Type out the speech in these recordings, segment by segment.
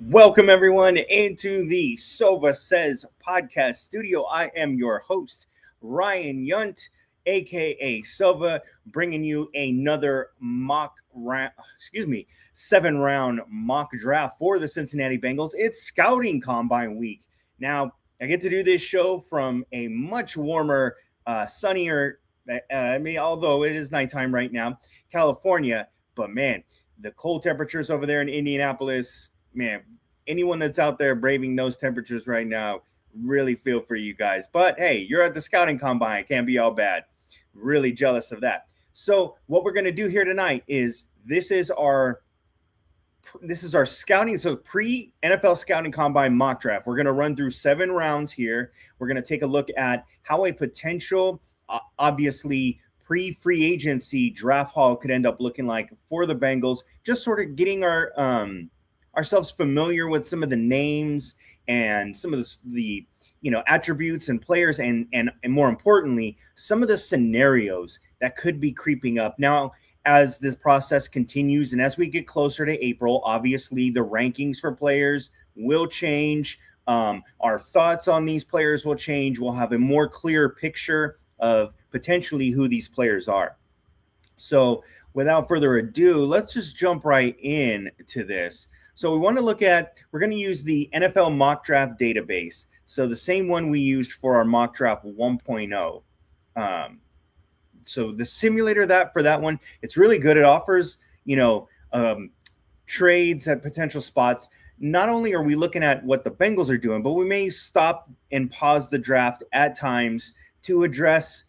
Welcome, everyone, into the Sovah Says podcast studio. I am your host, Ryan Yunt, aka Sovah, bringing you another mock round, 7 round mock draft for the Cincinnati Bengals. It's scouting combine week. Now, I get to do this show from a much warmer, sunnier, although it is nighttime right now, California, but man, the cold temperatures over there in Indianapolis, man, anyone that's out there braving those temperatures right now, really feel for you guys. But hey, you're at the scouting combine. It can't be all bad. Really jealous of that. So what we're going to do here tonight is this is our scouting, so pre NFL scouting combine mock draft. We're going to run through 7 rounds here. We're going to take a look at how a potential, obviously pre-free agency draft haul could end up looking like for the Bengals. Just sort of getting ourselves familiar with some of the names and some of the attributes and players, and more importantly, some of the scenarios that could be creeping up now as this process continues. And as we get closer to April, obviously the rankings for players will change. Our thoughts on these players will change. We'll have a more clear picture of potentially who these players are. So without further ado, let's just jump right in to this. So we're going to use the NFL mock draft database. So the same one we used for our mock draft 1.0. So the simulator for that one, it's really good. It offers, trades at potential spots. Not only are we looking at what the Bengals are doing, but we may stop and pause the draft at times to address,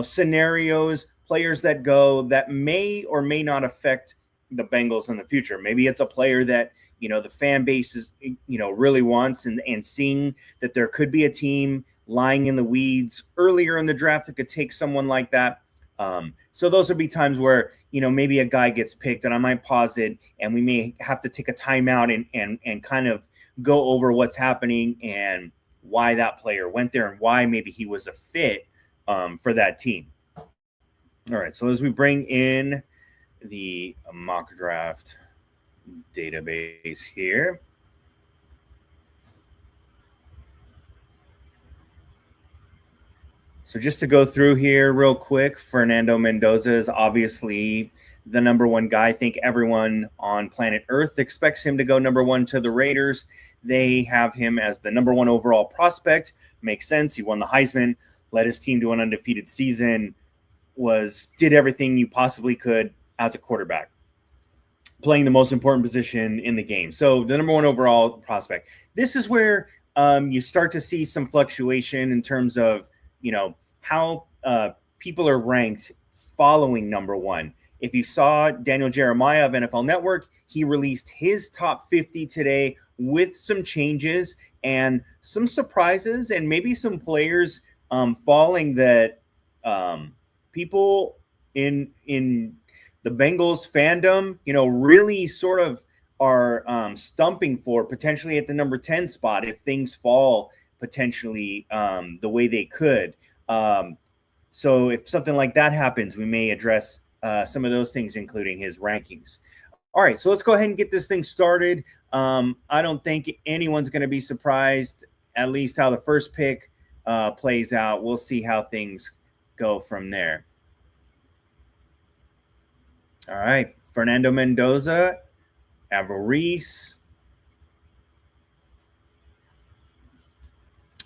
scenarios, players that go that may or may not affect the Bengals in the future. Maybe it's a player that, the fan base is, really wants, and seeing that there could be a team lying in the weeds earlier in the draft that could take someone like that. So those would be times where, maybe a guy gets picked and I might pause it and we may have to take a timeout and kind of go over what's happening and why that player went there and why maybe he was a fit for that team. All right. So as we bring in the mock draft database here. So just to go through here real quick, Fernando Mendoza is obviously the number one guy. I think everyone on planet Earth expects him to go number one to the Raiders. They have him as the number one overall prospect. Makes sense. He won the Heisman, led his team to an undefeated season, did everything you possibly could as a quarterback, playing the most important position in the game. So the number one overall prospect. This is where you start to see some fluctuation in terms of, how people are ranked following number one. If you saw Daniel Jeremiah of NFL Network, he released his top 50 today with some changes and some surprises and maybe some players falling that people in the Bengals fandom, really sort of are stumping for potentially at the number 10 spot if things fall potentially the way they could. So if something like that happens, we may address some of those things, including his rankings. All right, so let's go ahead and get this thing started. I don't think anyone's going to be surprised, at least how the first pick plays out. We'll see how things go from there. All right, Fernando Mendoza, Avarice.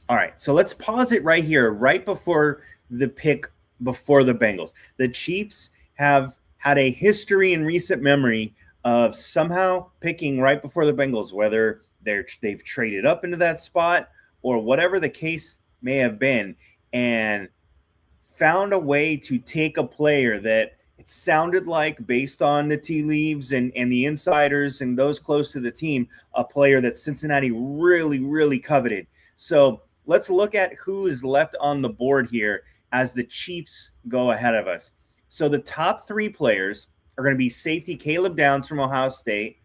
All right, so let's pause it right here, right before the pick before the Bengals. The Chiefs have had a history in recent memory of somehow picking right before the Bengals, whether they've traded up into that spot or whatever the case may have been, and found a way to take a player that it sounded like, based on the tea leaves and the insiders and those close to the team, a player that Cincinnati really, really coveted. So let's look at who is left on the board here as the Chiefs go ahead of us. So the top 3 players are going to be safety Caleb Downs from Ohio State,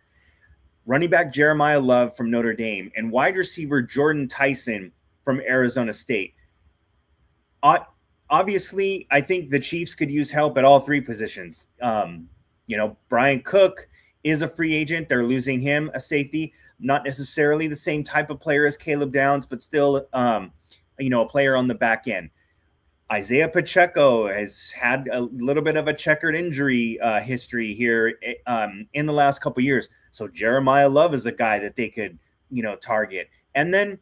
running back Jeremiah Love from Notre Dame, and wide receiver Jordan Tyson from Arizona State. Obviously, I think the Chiefs could use help at all 3 positions. Brian Cook is a free agent. They're losing him, a safety, not necessarily the same type of player as Caleb Downs, but still, a player on the back end. Isaiah Pacheco has had a little bit of a checkered injury history here in the last couple of years. So Jeremiah Love is a guy that they could, target. And then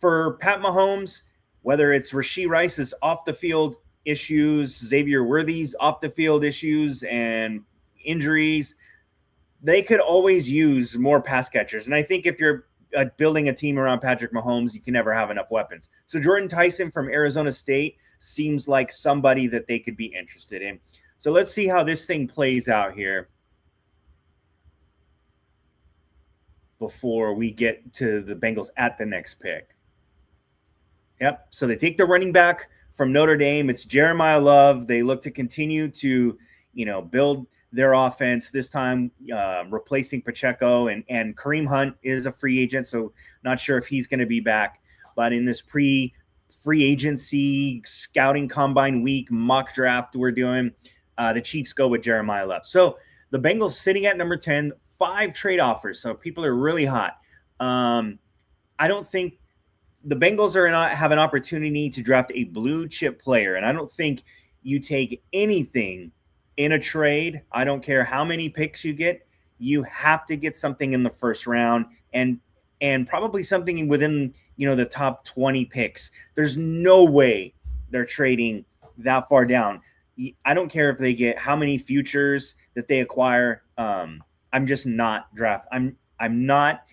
for Pat Mahomes, whether it's Rashee Rice's off the field issues, Xavier Worthy's off the field issues and injuries, they could always use more pass catchers. And I think if you're building a team around Patrick Mahomes, you can never have enough weapons. So Jordan Tyson from Arizona State seems like somebody that they could be interested in. So let's see how this thing plays out here before we get to the Bengals at the next pick. Yep. So they take the running back from Notre Dame. It's Jeremiah Love. They look to continue to, build their offense, this time replacing Pacheco, and Kareem Hunt is a free agent, so not sure if he's going to be back. But in this free agency scouting combine week mock draft we're doing, the Chiefs go with Jeremiah Love. So the Bengals sitting at number 10, 5 trade offers, so people are really hot. I don't think the Bengals have an opportunity to draft a blue chip player, and I don't think you take anything in a trade. I don't care how many picks you get. You have to get something in the first round and probably something within, the top 20 picks. There's no way they're trading that far down. I don't care if they get how many futures that they acquire. I'm just not I'm not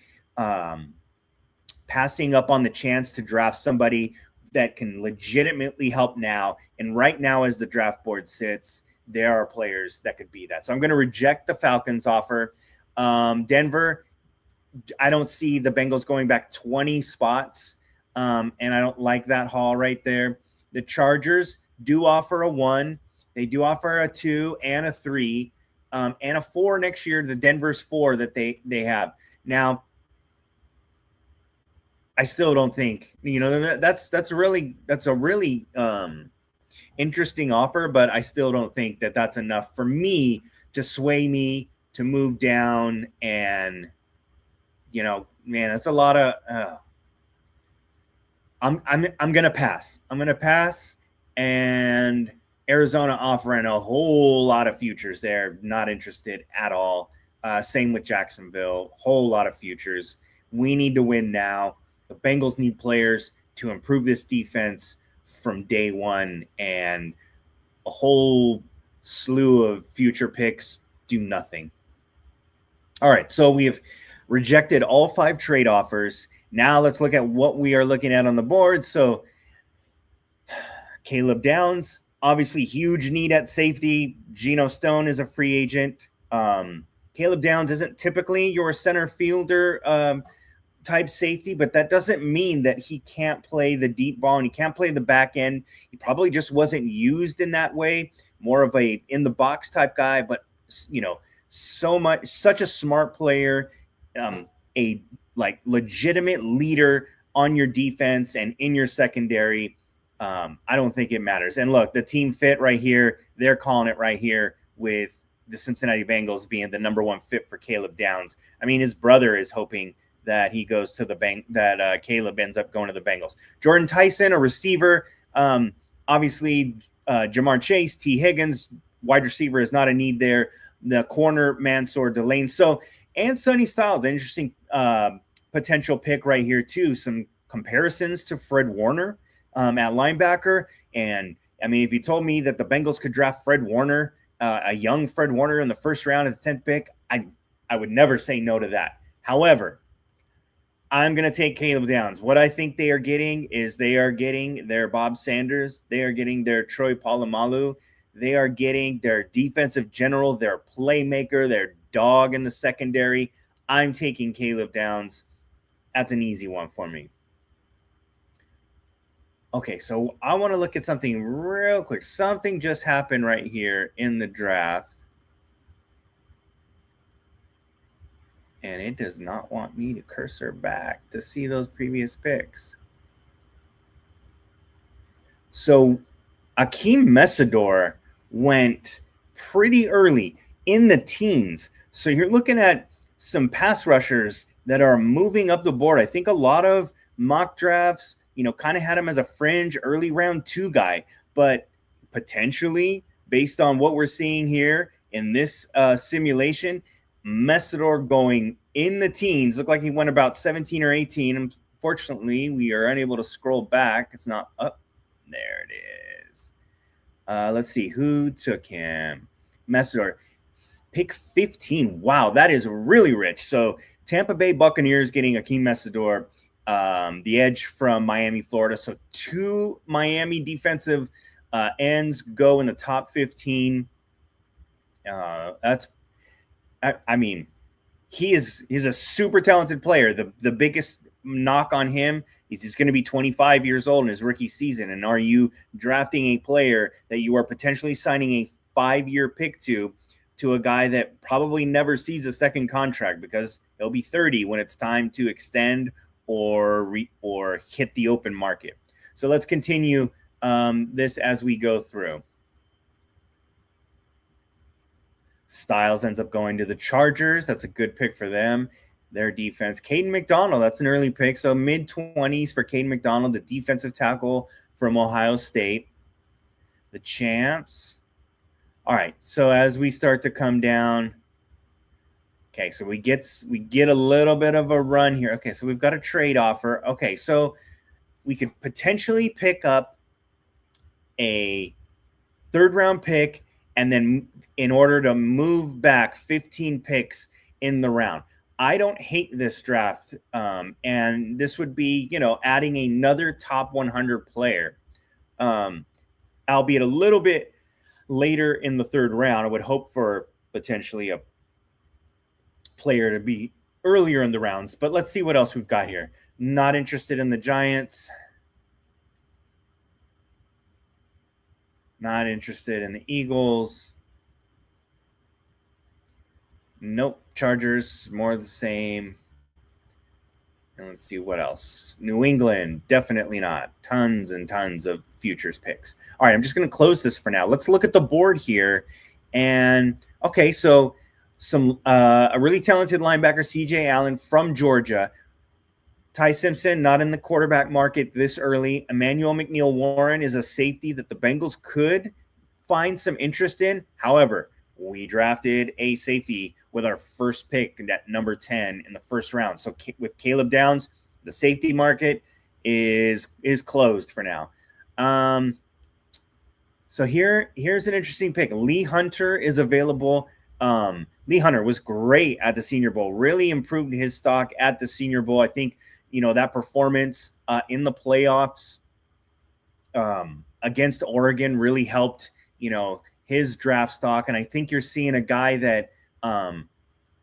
passing up on the chance to draft somebody that can legitimately help now. And right now, as the draft board sits, there are players that could be that. So I'm going to reject the Falcons offer. Denver, I don't see the Bengals going back 20 spots, and I don't like that haul right there. The Chargers do offer a 1. They do offer a 2 and a 3, and a 4 next year, the Denver's 4 that they have. Now, I still don't think, that's a really interesting offer, but I still don't think that that's enough for me to sway me to move down. And that's a lot of I'm gonna pass. And Arizona offering a whole lot of futures there, not interested at all. Same with Jacksonville, whole lot of futures. We need to win now. The Bengals need players to improve this defense from day one, and a whole slew of future picks do nothing. All right, so we have rejected all 5 trade offers. Now let's look at what we are looking at on the board. So Caleb Downs, obviously huge need at safety. Geno Stone is a free agent. Caleb Downs isn't typically your center fielder type safety, but that doesn't mean that he can't play the deep ball and he can't play the back end. He probably just wasn't used in that way, more of a in the box type guy, but such a smart player, a legitimate leader on your defense and in your secondary. I don't think it matters. And look, the team fit right here, they're calling it right here with the Cincinnati Bengals being the number 1 fit for Caleb Downs. I mean, his brother is hoping that he goes to that Caleb ends up going to the Bengals. Jordan Tyson, a receiver. Obviously, Jamar Chase, T. Higgins, wide receiver is not a need there. The corner, Mansour Delane. So, and Sonny Styles, an interesting potential pick right here too. Some comparisons to Fred Warner at linebacker. And I mean, if you told me that the Bengals could draft Fred Warner, a young Fred Warner in the first round of the 10th pick, I would never say no to that. However, I'm going to take Caleb Downs. What I think they are getting is they are getting their Bob Sanders. They are getting their Troy Polamalu. They are getting their defensive general, their playmaker, their dog in the secondary. I'm taking Caleb Downs. That's an easy one for me. Okay, so I want to look at something real quick. Something just happened right here in the draft. And it does not want me to cursor back to see those previous picks. So Akeem Mesidor went pretty early in the teens So you're looking at some pass rushers that are moving up the board. I think a lot of mock drafts, kind of had him as a fringe early round 2 guy, but potentially based on what we're seeing here in this simulation, Messidor going in the teens, looked like he went about 17 or 18. Unfortunately, we are unable to scroll back. It's not up. There it is. Let's see who took him. Messidor, pick 15. Wow, that is really rich. So Tampa Bay Buccaneers getting Akeem Messidor, the edge from Miami, Florida. So 2 Miami defensive ends go in the top 15. I mean, he's a super talented player. The biggest knock on him is he's going to be 25 years old in his rookie season. And are you drafting a player that you are potentially signing a 5-year pick to a guy that probably never sees a second contract because he'll be 30 when it's time to extend or hit the open market? So let's continue this as we go through. Styles ends up going to the Chargers. That's a good pick for them. Their defense. Caden McDonald, that's an early pick. So mid-20s for Caden McDonald, the defensive tackle from Ohio State. The champs. All right, so as we start to come down, okay, so we get a little bit of a run here. Okay, so we've got a trade offer. Okay, so we could potentially pick up a 3rd-round pick and then in order to move back 15 picks in the round. I don't hate this draft, and this would be, adding another top 100 player, albeit a little bit later in the 3rd round. I would hope for potentially a player to be earlier in the rounds, but let's see what else we've got here. Not interested in the Giants. Not interested in the Eagles. Nope. Chargers, more the same. And let's see what else. New England, definitely not. Tons and tons of futures picks. All right, I'm just going to close this for now. Let's look at the board here. And, okay, so a really talented linebacker, C.J. Allen from Georgia. Ty Simpson, not in the quarterback market this early. Emmanuel McNeil-Warren is a safety that the Bengals could find some interest in. However, we drafted a safety with our first pick at number 10 in the 1st round. So with Caleb Downs, the safety market is closed for now. So here's an interesting pick. Lee Hunter is available. Lee Hunter was great at the Senior Bowl, really improved his stock at the Senior Bowl. I think, that performance in the playoffs against Oregon really helped, his draft stock. And I think you're seeing a guy that,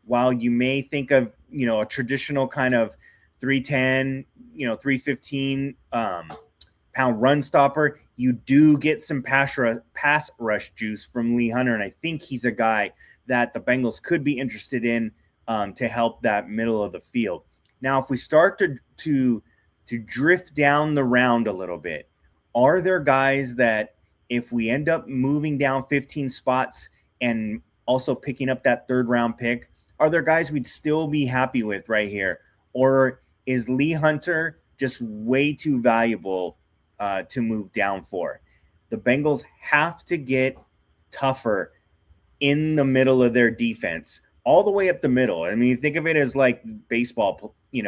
while you may think of, a traditional kind of 310, 315 pound run stopper, you do get some pass rush juice from Lee Hunter. And I think he's a guy that the Bengals could be interested in to help that middle of the field. Now, if we start to drift down the round a little bit, are there guys that if we end up moving down 15 spots and also picking up that 3rd round pick, are there guys we'd still be happy with right here? Or is Lee Hunter just way too valuable to move down for? The Bengals have to get tougher in the middle of their defense, all the way up the middle. I mean, think of it as like baseball, you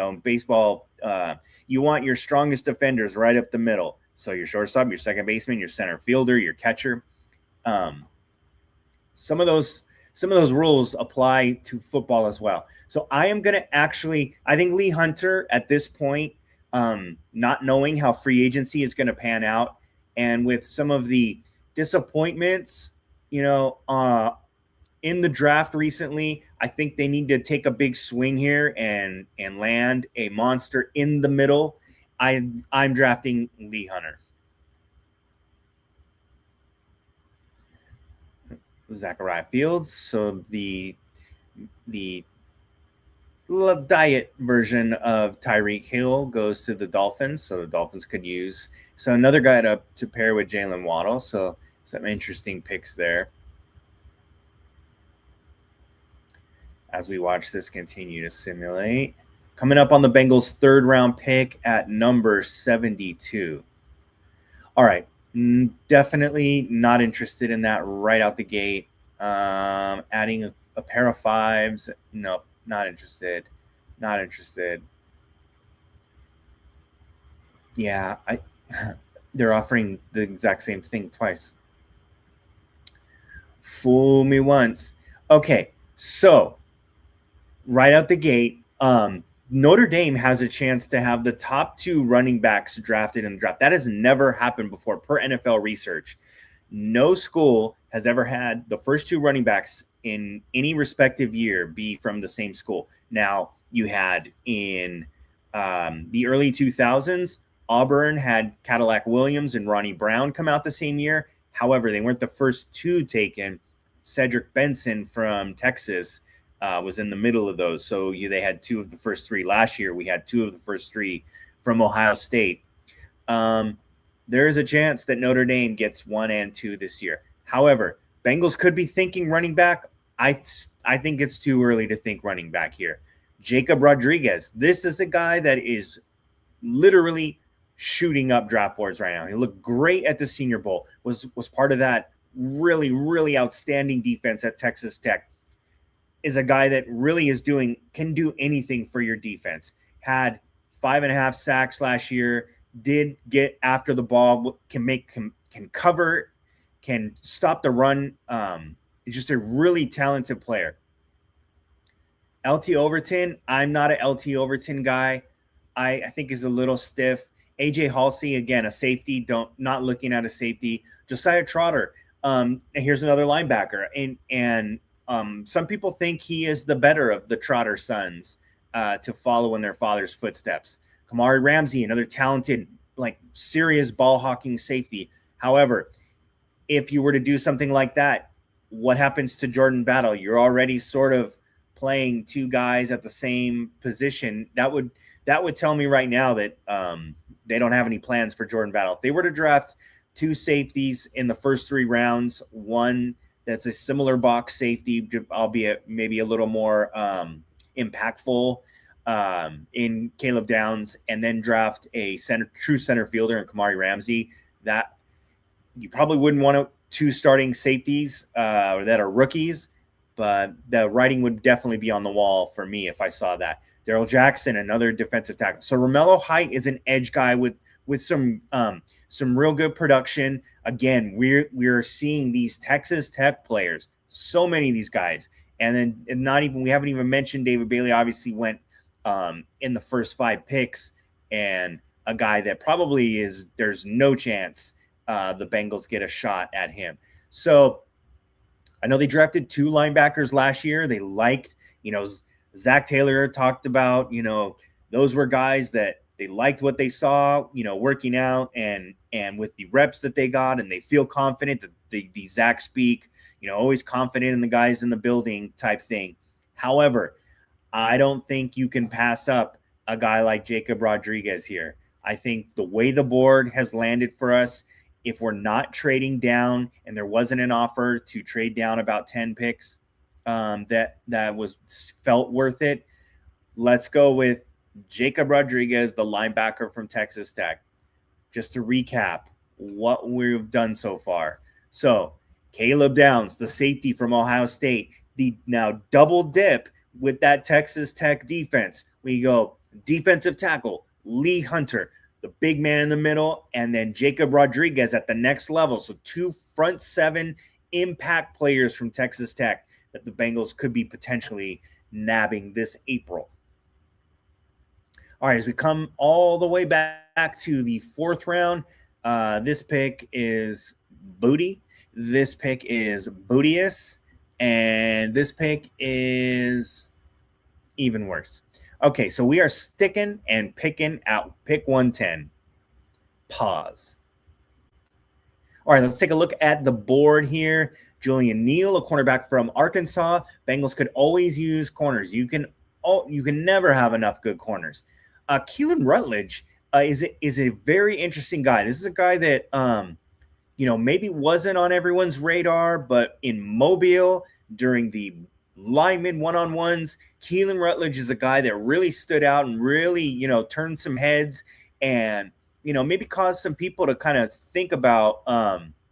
want your strongest defenders right up the middle. So your shortstop, your second baseman, your center fielder, your catcher. Some of those rules apply to football as well. So I am going to I think Lee Hunter at this point, not knowing how free agency is going to pan out, and with some of the disappointments, in the draft recently, I think they need to take a big swing here and land a monster in the middle. I'm drafting Lee Hunter. Zachariah Fields. So the diet version of Tyreek Hill goes to the Dolphins. So the Dolphins could use another guy to pair with Jalen Waddle. So some interesting picks there. as we watch this continue to simulate. Coming up on the Bengals' third round pick at number 72. All right. Definitely not interested in that right out the gate. Adding a pair of fives. Nope. Not interested. Not interested. Yeah. They're offering the exact same thing twice. Fool me once. Okay. So right out the gate, Notre Dame has a chance to have the top 2 running backs drafted in the draft. That has never happened before per NFL research. No school has ever had the first 2 running backs in any respective year be from the same school. Now, you had in the early 2000s, Auburn had Cadillac Williams and Ronnie Brown come out the same year. However, they weren't the first 2 taken. Cedric Benson from Texas was in the middle of those. So they had 2 of the first 3 last year. We had 2 of the first 3 from Ohio State. There is a chance that Notre Dame gets 1 and 2 this year. However, Bengals could be thinking running back. I think it's too early to think running back here. Jacob Rodriguez. This is a guy that is literally shooting up draft boards right now. He looked great at the Senior Bowl. Was part of that really, really outstanding defense at Texas Tech. Is a guy that really can do anything for your defense. Had 5.5 sacks last year. Did get after the ball. Can cover. Can stop the run. He's just a really talented player. LT Overton. I'm not an LT Overton guy. I think is a little stiff. AJ Halsey, again, a safety. Not looking at a safety. Josiah Trotter. And here's another linebacker. And some people think he is the better of the Trotter sons to follow in their father's footsteps. Kamari Ramsey, another talented, serious ball hawking safety. However, if you were to do something like that, what happens to Jordan Battle? You're already sort of playing 2 guys at the same position. That would tell me right now that they don't have any plans for Jordan Battle. If they were to draft 2 safeties in the first 3 rounds, one that's a similar box safety, albeit maybe a little more impactful in Caleb Downs, and then draft a true center fielder in Kamari Ramsey, that you probably wouldn't want 2 starting safeties that are rookies, but the writing would definitely be on the wall for me if I saw that. Darrell Jackson, another defensive tackle. So Romello Height is an edge guy with some real good production. Again, we're seeing these Texas Tech players, so many of these guys, and we haven't even mentioned David Bailey. Obviously, went in the first 5 picks, and a guy that probably there's no chance the Bengals get a shot at him. So I know they drafted 2 linebackers last year. They liked, Zach Taylor talked about, those were guys that they liked what they saw, working out and with the reps that they got, and they feel confident that the Zach speak, always confident in the guys in the building type thing. However, I don't think you can pass up a guy like Jacob Rodriguez here. I think the way the board has landed for us, if we're not trading down and there wasn't an offer to trade down about 10 picks, that was felt worth it, let's go with Jacob Rodriguez, the linebacker from Texas Tech. Just to recap what we've done so far. So Caleb Downs, the safety from Ohio State, the now double dip with that Texas Tech defense. We go defensive tackle, Lee Hunter, the big man in the middle, and then Jacob Rodriguez at the next level. So 2 front 7 impact players from Texas Tech that the Bengals could be potentially nabbing this April. All right, as we come all the way back to the 4th round, this pick is Booty. This pick is Bootius. And this pick is even worse. Okay, so we are sticking and picking out pick 110. Pause. All right, let's take a look at the board here. Julian Neal, a cornerback from Arkansas. Bengals could always use corners. You can never have enough good corners. Keelan Rutledge is a very interesting guy. This is a guy that maybe wasn't on everyone's radar, but in Mobile during the lineman one-on-ones. Keelan Rutledge is a guy that really stood out and really, turned some heads and, maybe caused some people to kind of think about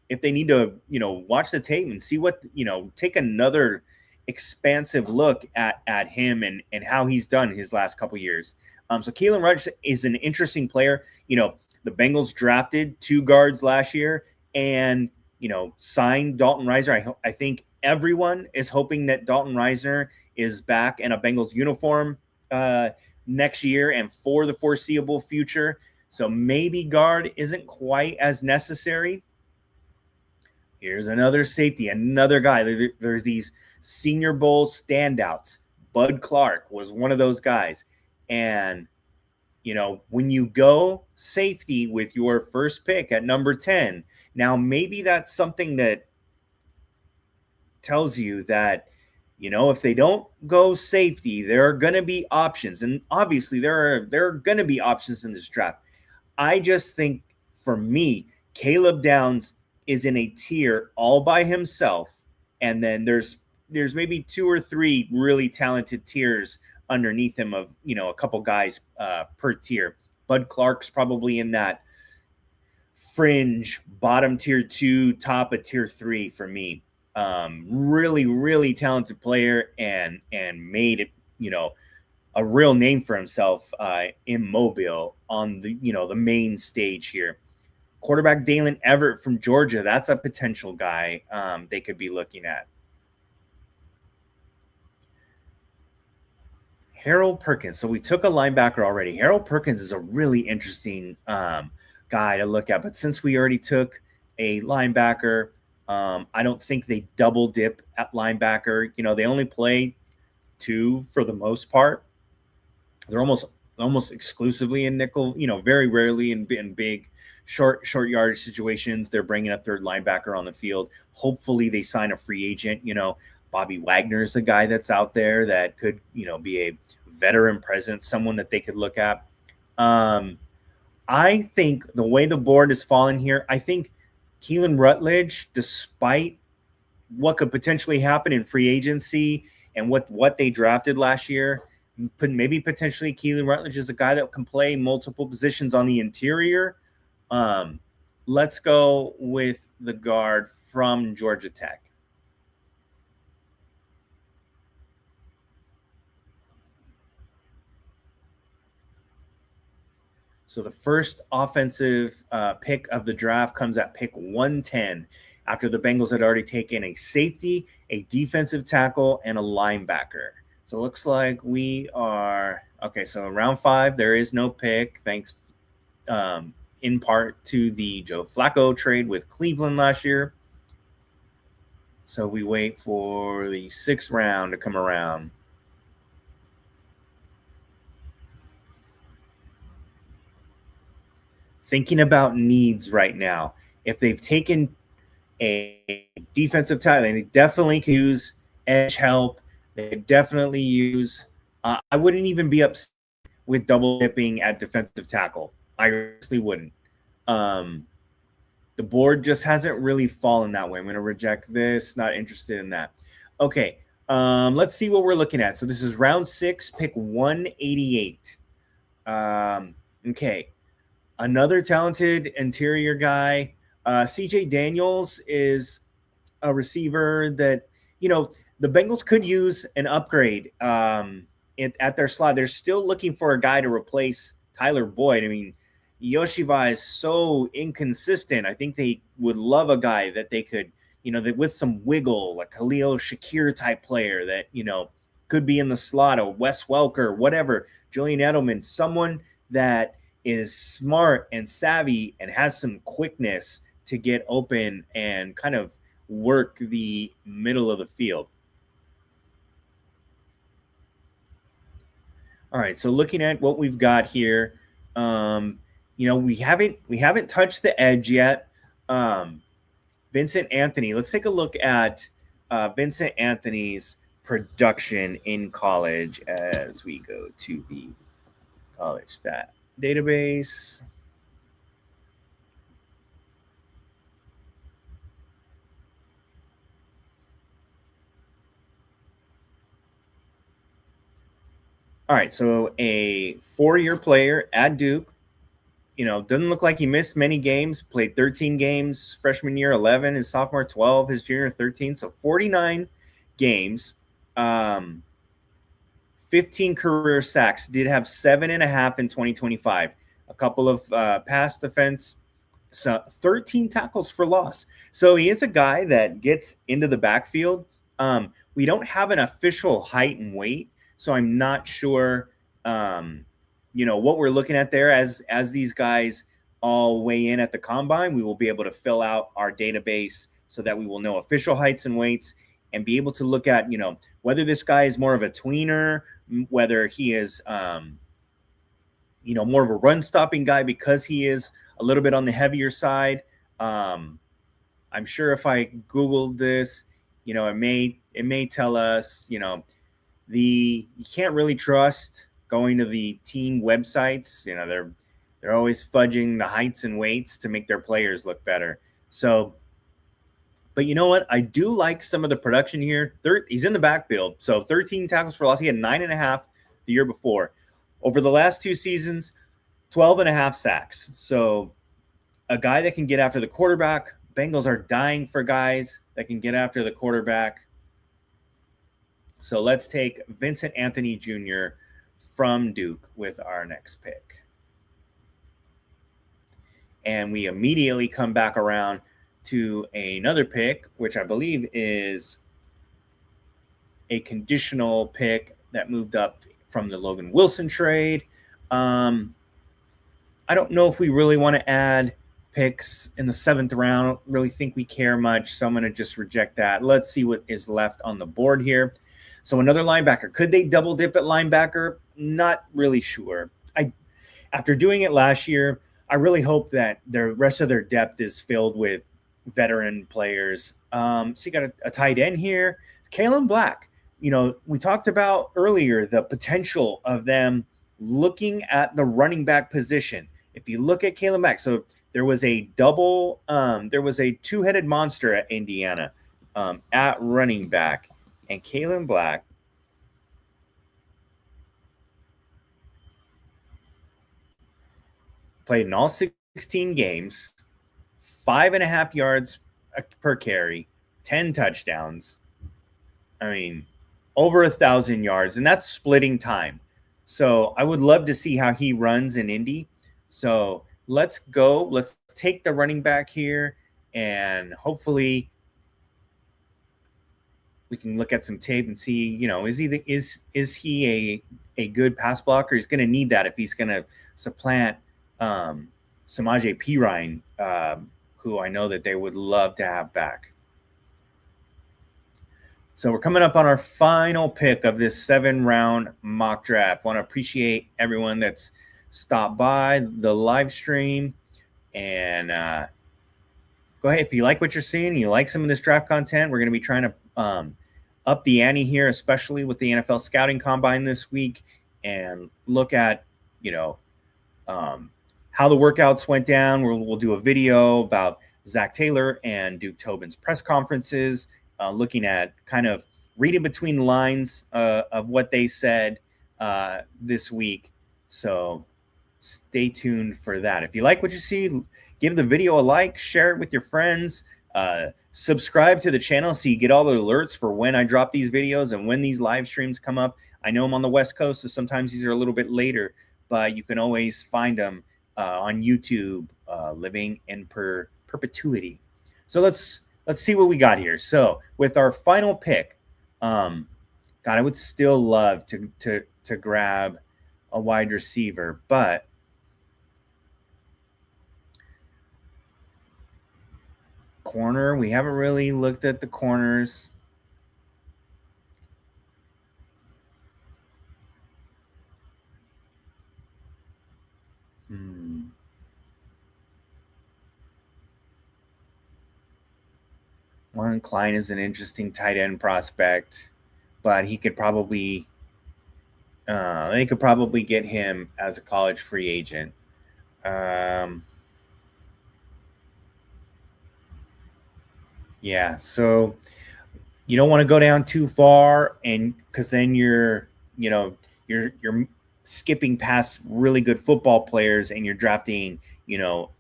if they need to, watch the tape and see what, take another expansive look at him and how he's done his last couple years. So Keelan Rutledge is an interesting player. The Bengals drafted 2 guards last year and, signed Dalton Risner. I think everyone is hoping that Dalton Risner is back in a Bengals uniform next year and for the foreseeable future. So maybe guard isn't quite as necessary. Here's another safety, another guy. There's these Senior Bowl standouts. Bud Clark was one of those guys. And, when you go safety with your first pick at number 10, now maybe that's something that tells you that, if they don't go safety, there are going to be options. And obviously there are going to be options in this draft. I just think for me, Caleb Downs is in a tier all by himself. And then there's maybe 2 or 3 really talented tiers underneath him of, a couple guys per tier. Bud Clark's probably in that fringe bottom tier 2, top of tier 3 for me. Really, really talented player and made it, a real name for himself in Mobile on the, the main stage here. Quarterback Dalen Everett from Georgia, that's a potential guy they could be looking at. Harold Perkins. So we took a linebacker already. Harold Perkins is a really interesting guy to look at. But since we already took a linebacker, I don't think they double dip at linebacker. They only play 2 for the most part. They're almost exclusively in nickel. Very rarely in big short yardage situations they're bringing a third linebacker on the field. Hopefully they sign a free agent. Bobby Wagner is a guy that's out there that could be a veteran presence, someone that they could look at. I think the way the board is falling here, I think Keelan Rutledge, despite what could potentially happen in free agency and what they drafted last year, maybe potentially Keelan Rutledge is a guy that can play multiple positions on the interior. Let's go with the guard from Georgia Tech. So the first offensive pick of the draft comes at pick 110 after the Bengals had already taken a safety, a defensive tackle, and a linebacker. So it looks like we are – okay, so round 5, there is no pick, thanks in part to the Joe Flacco trade with Cleveland last year. So we wait for the 6th round to come around. Thinking about needs right now, if they've taken a defensive tackle, they definitely could use edge help. They definitely use. I wouldn't even be upset with double dipping at defensive tackle. I honestly wouldn't. The board just hasn't really fallen that way. I'm going to reject this. Not interested in that. Okay. Let's see what we're looking at. So this is round 6, pick 188. Okay. Another talented interior guy. CJ Daniels is a receiver that, the Bengals could use an upgrade at their slot. They're still looking for a guy to replace Tyler Boyd. I mean, Yoshiva is so inconsistent. I think they would love a guy that they could, that with some wiggle, like Khalil Shakir type player that, could be in the slot, or Wes Welker, whatever, Julian Edelman, someone that is smart and savvy and has some quickness to get open and kind of work the middle of the field. All right, so looking at what we've got here, we haven't touched the edge yet. Vincent Anthony. Let's take a look at Vincent Anthony's production in college as we go to the college stat database. All right, so a 4-year player at Duke. Doesn't look like he missed many games. Played 13 games freshman year, 11 his sophomore, 12 his junior, 13. So 49 games, 15 career sacks. Did have 7.5 in 2025. A couple of pass defense, so 13 tackles for loss. So he is a guy that gets into the backfield. We don't have an official height and weight, so I'm not sure, what we're looking at there. As these guys all weigh in at the combine, we will be able to fill out our database so that we will know official heights and weights and be able to look at, whether this guy is more of a tweener, whether he is, more of a run stopping guy because he is a little bit on the heavier side. I'm sure if I Googled this, it may tell us, you can't really trust going to the team websites. They're always fudging the heights and weights to make their players look better. So, but you know what? I do like some of the production here. He's in the backfield. So 13 tackles for loss. He had 9.5 the year before. Over the last 2 seasons, 12.5 sacks. So a guy that can get after the quarterback. Bengals are dying for guys that can get after the quarterback. So let's take Vincent Anthony Jr. from Duke with our next pick. And we immediately come back around to another pick, which I believe is a conditional pick that moved up from the Logan Wilson trade. I don't know if we really want to add picks in the 7th round. I don't really think we care much, so I'm going to just reject that. Let's see what is left on the board here. So another linebacker. Could they double dip at linebacker? Not really sure. After doing it last year, I really hope that the rest of their depth is filled with veteran players. So you got a tight end here. Kalen Black. We talked about earlier the potential of them looking at the running back position. If you look at Kalen Black, so there was a two-headed monster at Indiana at running back, and Kalen Black played in all 16 games, 5.5 yards per carry, 10 touchdowns. I mean, over 1,000 yards, and that's splitting time. So I would love to see how he runs in Indy. So let's go. Let's take the running back here, and hopefully we can look at some tape and see, is he a good pass blocker? He's going to need that if he's going to supplant Samaje Perine, who I know that they would love to have back. So we're coming up on our final pick of this 7-round mock draft. Want to appreciate everyone that's stopped by the live stream. And go ahead, if you like what you're seeing, you like some of this draft content, we're going to be trying to up the ante here, especially with the NFL Scouting Combine this week, and look at, how the workouts went down. We'll do a video about Zach Taylor and Duke Tobin's press conferences, looking at kind of reading between the lines of what they said this week. So stay tuned for that. If you like what you see, give the video a like, share it with your friends, subscribe to the channel so you get all the alerts for when I drop these videos and when these live streams come up. I know I'm on the West Coast, so sometimes these are a little bit later, but you can always find them on YouTube, living in perpetuity. So let's see what we got here. So with our final pick, God, I would still love to grab a wide receiver, but corner, we haven't really looked at the corners. Warren Klein is an interesting tight end prospect, but he could probably they could probably get him as a college free agent. Yeah, so you don't want to go down too far, and because then you're you're skipping past really good football players and you're drafting,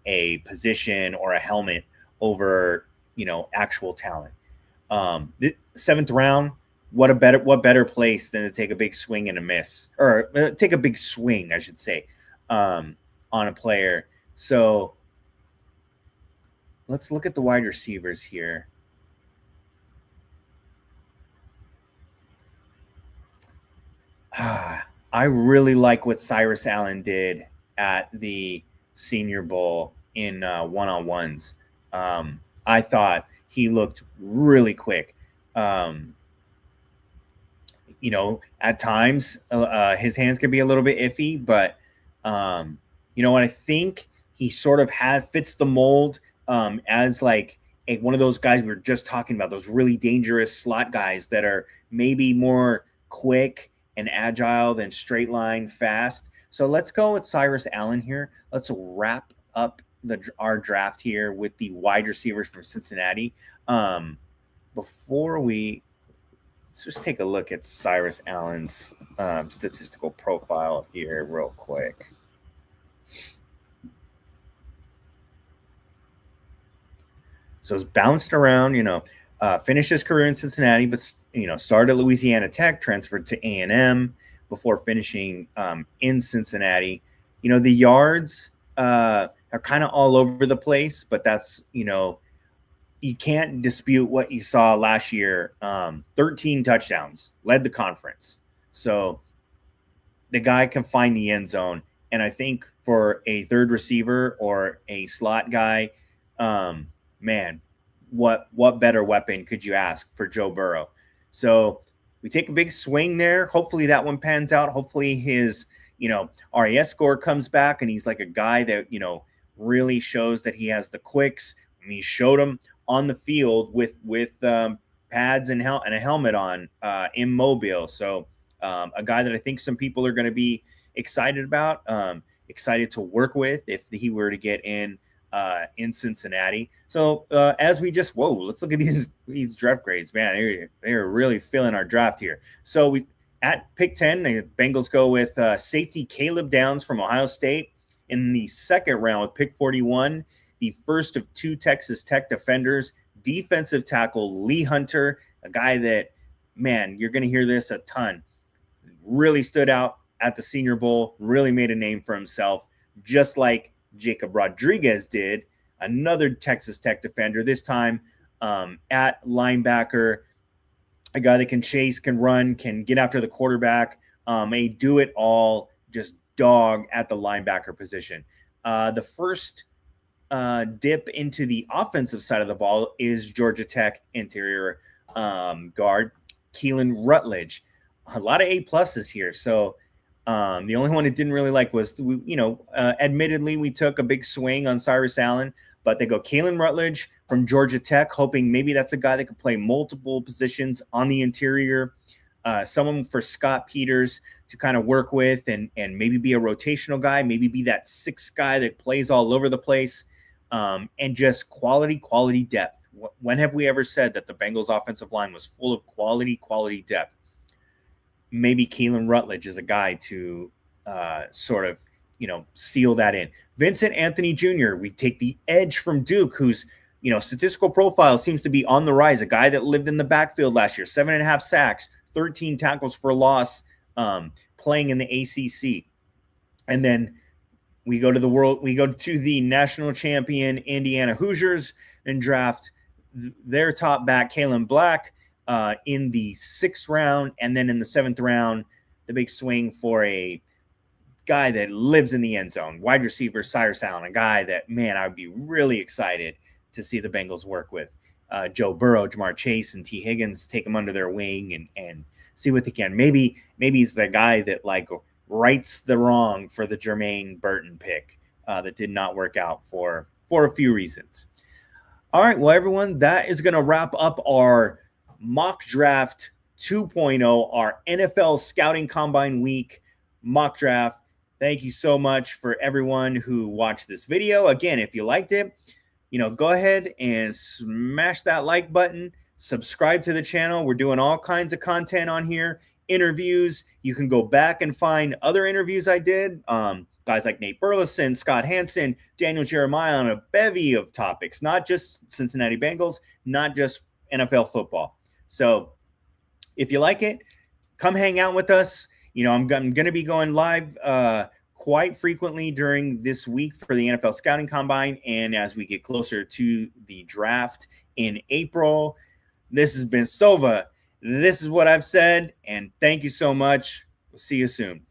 a position or a helmet over, actual talent. The seventh round, what better place than to take a big swing and a miss, or take a big swing, I should say, on a player. So let's look at the wide receivers here. I really like what Cyrus Allen did at the Senior Bowl in one-on-ones. I thought he looked really quick. At times his hands can be a little bit iffy, but you know what? I think he sort of fits the mold as like one of those guys we were just talking about, those really dangerous slot guys that are maybe more quick and agile than straight line fast. So let's go with Cyrus Allen here. Let's wrap up our draft here with the wide receivers from Cincinnati. Before let's just take a look at Cyrus Allen's statistical profile here real quick. So it's bounced around, finished his career in Cincinnati, but, started at Louisiana Tech, transferred to A&M before finishing in Cincinnati. The yards are kind of all over the place, but that's, you can't dispute what you saw last year. 13 touchdowns, led the conference. So the guy can find the end zone. And I think for a third receiver or a slot guy, man, what better weapon could you ask for Joe Burrow? So we take a big swing there. Hopefully that one pans out. Hopefully his, RAS score comes back and he's like a guy that, really shows that he has the quicks. I mean, he showed him on the field with pads and a helmet on in Mobile. So a guy that I think some people are going to be excited about, excited to work with if he were to get in Cincinnati. So as we let's look at these draft grades, man. They're really filling our draft here. So we at pick 10, the Bengals go with safety Caleb Downs from Ohio State. In the second round with pick 41, the first of two Texas Tech defenders, defensive tackle Lee Hunter, a guy that, man, you're going to hear this a ton, really stood out at the Senior Bowl, really made a name for himself, just like Jacob Rodriguez did, another Texas Tech defender, this time at linebacker, a guy that can chase, can run, can get after the quarterback, a do-it-all, just dog at the linebacker position. The first dip into the offensive side of the ball is Georgia Tech interior guard Keelan Rutledge. A lot of A-pluses here. So the only one it didn't really like was, admittedly, we took a big swing on Cyrus Allen, but they go Keelan Rutledge from Georgia Tech, hoping maybe that's a guy that could play multiple positions on the interior. Someone for Scott Peters to kind of work with and maybe be a rotational guy, maybe be that sixth guy that plays all over the place, and just quality depth. When have we ever said that the Bengals offensive line was full of quality depth? Maybe Keelan Rutledge is a guy to sort of, seal that in. Vincent Anthony Jr., we take the edge from Duke, whose, statistical profile seems to be on the rise. A guy that lived in the backfield last year, 7.5 sacks, 13 tackles for loss, playing in the ACC. And then we go to the national champion Indiana Hoosiers and draft their top back, Kalen Black, in the 6th round. And then in the 7th round, the big swing for a guy that lives in the end zone, wide receiver Cyrus Allen, a guy that, man, I would be really excited to see the Bengals work with. Joe Burrow, Jamar Chase, and T. Higgins, take them under their wing and see what they can. Maybe he's the guy that like rights the wrong for the Jermaine Burton pick that did not work out for a few reasons. All right, well, everyone, that is going to wrap up our mock draft 2.0, our NFL Scouting Combine Week mock draft. Thank you so much for everyone who watched this video. Again, if you liked it, go ahead and smash that like button, subscribe to the channel. We're doing all kinds of content on here. interviews. You can go back and find other interviews I did. Guys like Nate Burleson, Scott Hansen, Daniel Jeremiah on a bevy of topics, not just Cincinnati Bengals, not just NFL football. So if you like it, come hang out with us. I'm going to be going live quite frequently during this week for the NFL Scouting Combine. And as we get closer to the draft in April, this has been Sovah. This is what I've said. And thank you so much. We'll see you soon.